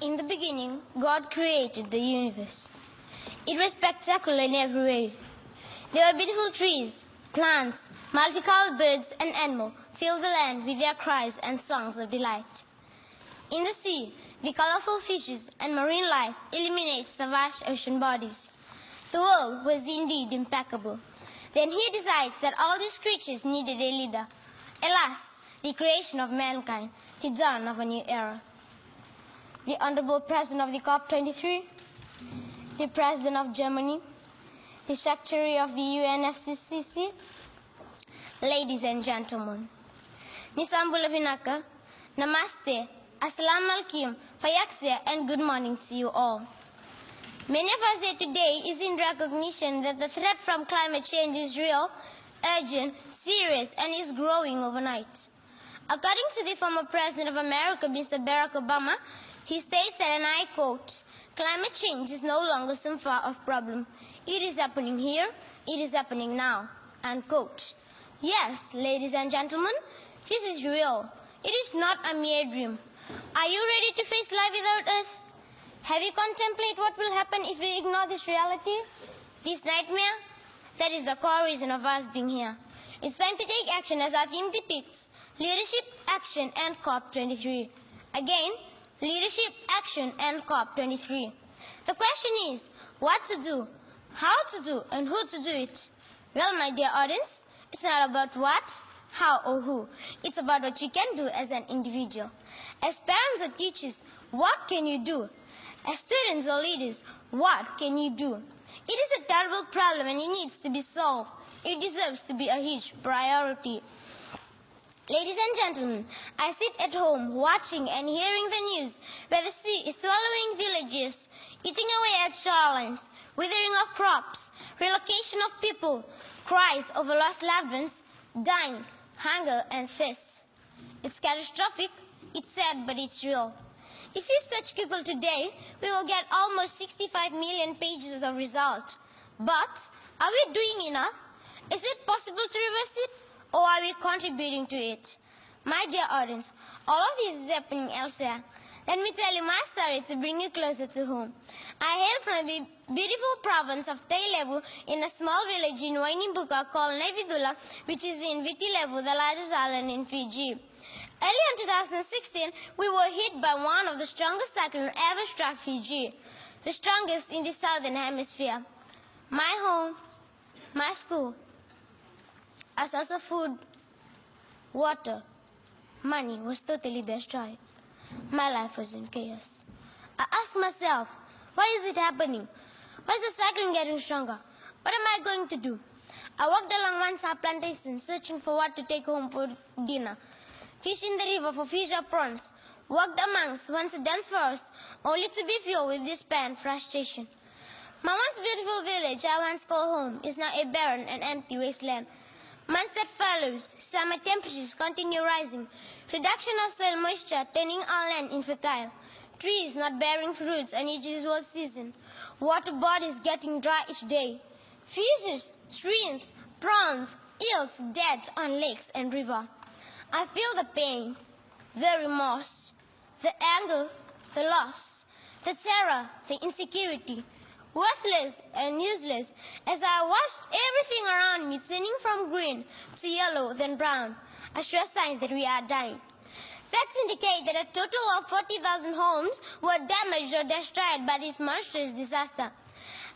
In the beginning, God created the universe. It was spectacular in every way. There were beautiful trees, plants, multicolored birds and animals filled the land with their cries and songs of delight. In the sea, the colorful fishes and marine life illuminates the vast ocean bodies. The world was indeed impeccable. Then he decides that all these creatures needed a leader. Alas, the creation of mankind, the dawn of a new era. The Honorable President of the COP23, the President of Germany, the Secretary of the UNFCCC, ladies and gentlemen. Nisambula Vinaka, Namaste, Assalamu alaikum, Fayaksya, and good morning to you all. Many of us here today is in recognition that the threat from climate change is real, urgent, serious, and is growing overnight. According to the former President of America, Mr. Barack Obama, he states that, and I quote, "Climate change is no longer some far-off problem. It is happening here, it is happening now," unquote. Yes, ladies and gentlemen, this is real. It is not a mere dream. Are you ready to face life without Earth? Have you contemplated what will happen if we ignore this reality, this nightmare? That is the core reason of us being here. It's time to take action as our theme depicts: leadership, action, and COP23. Again, leadership, action, and COP23. The question is, what to do, how to do, and who to do it? Well, my dear audience, it's not about what, how, or who. It's about what you can do as an individual. As parents or teachers, what can you do? As students or leaders, what can you do? It is a terrible problem and it needs to be solved. It deserves to be a huge priority. Ladies and gentlemen, I sit at home watching and hearing the news where the sea is swallowing villages, eating away at shorelines, withering of crops, relocation of people, cries over lost loved ones, dying, hunger and thirst. It's catastrophic, it's sad, but it's real. If we search Google today, we will get almost 65 million pages of results. But are we doing enough? Is it possible to reverse it? Or are we contributing to it? My dear audience, all of this is happening elsewhere. Let me tell you my story to bring you closer to home. I hail from the beautiful province of Tailevu in a small village in Wainimbuka called Nevidula, which is in Vitilevu, the largest island in Fiji. Early in 2016, we were hit by one of the strongest cyclones ever struck Fiji, the strongest in the southern hemisphere. My home, my school, a source of food, water, money was totally destroyed. My life was in chaos. I asked myself, why is it happening? Why is the cyclone getting stronger? What am I going to do? I walked along one side plantation searching for what to take home for dinner. Fished in the river for fish or prawns. Walked amongst once a dense forest, only to be filled with despair and frustration. My once beautiful village I once called home is now a barren and empty wasteland. Months that follows, summer temperatures continue rising, reduction of soil moisture turning our land infertile, trees not bearing fruits and it is world season, water bodies getting dry each day, fishes, streams, prawns, eels dead on lakes and river. I feel the pain, the remorse, the anger, the loss, the terror, the insecurity, worthless and useless, as I watched everything around me turning from green to yellow, then brown, a sure sign that we are dying. Facts indicate that a total of 40,000 homes were damaged or destroyed by this monstrous disaster.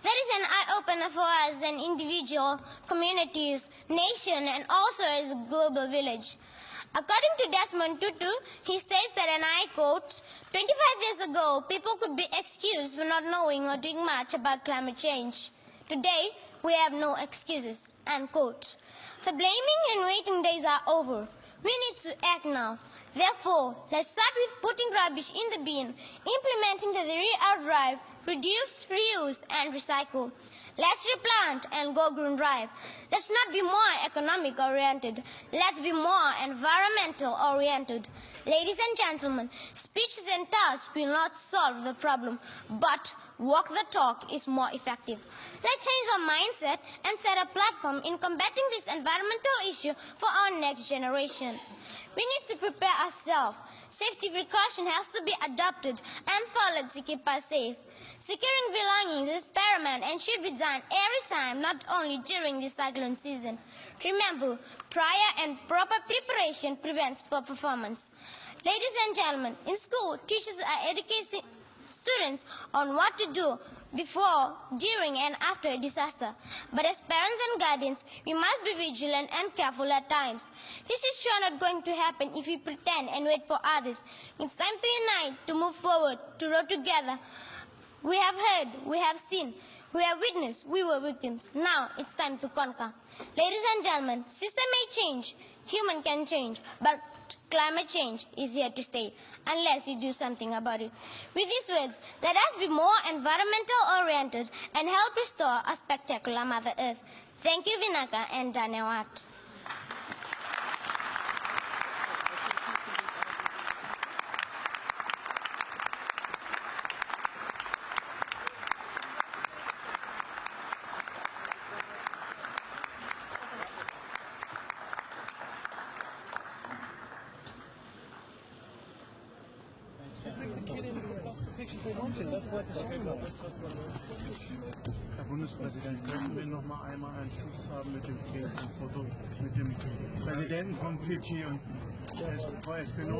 That is an eye-opener for us as individual, communities, nation, and also as a global village. According to Desmond Tutu, he states that, and I quote, 25 years ago, people could be excused for not knowing or doing much about climate change. Today, we have no excuses, unquote. The blaming and waiting days are over. We need to act now. Therefore, let's start with putting rubbish in the bin, implementing the re-out drive, reduce, reuse, and recycle. Let's replant and go green drive. Let's not be more economic oriented. Let's be more environmental oriented. Ladies and gentlemen, speeches and tasks will not solve the problem, but walk the talk is more effective. Let's change our mindset and set a platform in combating this environmental issue for our next generation. We need to prepare ourselves. Safety precaution has to be adopted and followed to keep us safe. Securing belongings is paramount and should be done every time, not only during the cyclone season. Remember, prior and proper preparation prevents poor performance. Ladies and gentlemen, in school, teachers are educating students on what to do before, during, and after a disaster. But as parents and guardians, we must be vigilant and careful at times. This is sure not going to happen if we pretend and wait for others. It's time to unite, to move forward, to row together. We have heard, we have seen, we have witnessed, we were victims. Now it's time to conquer. Ladies and gentlemen, system may change, human can change, but climate change is here to stay unless you do something about it. With these words, let us be more environmental oriented and help restore a spectacular Mother Earth. Thank you, Vinaka and Dhanewat. Herr Bundespräsident, könnten wir noch mal einmal einen Schuss haben mit dem Foto mit dem Präsidenten von Fidschi und Frau Espinosa?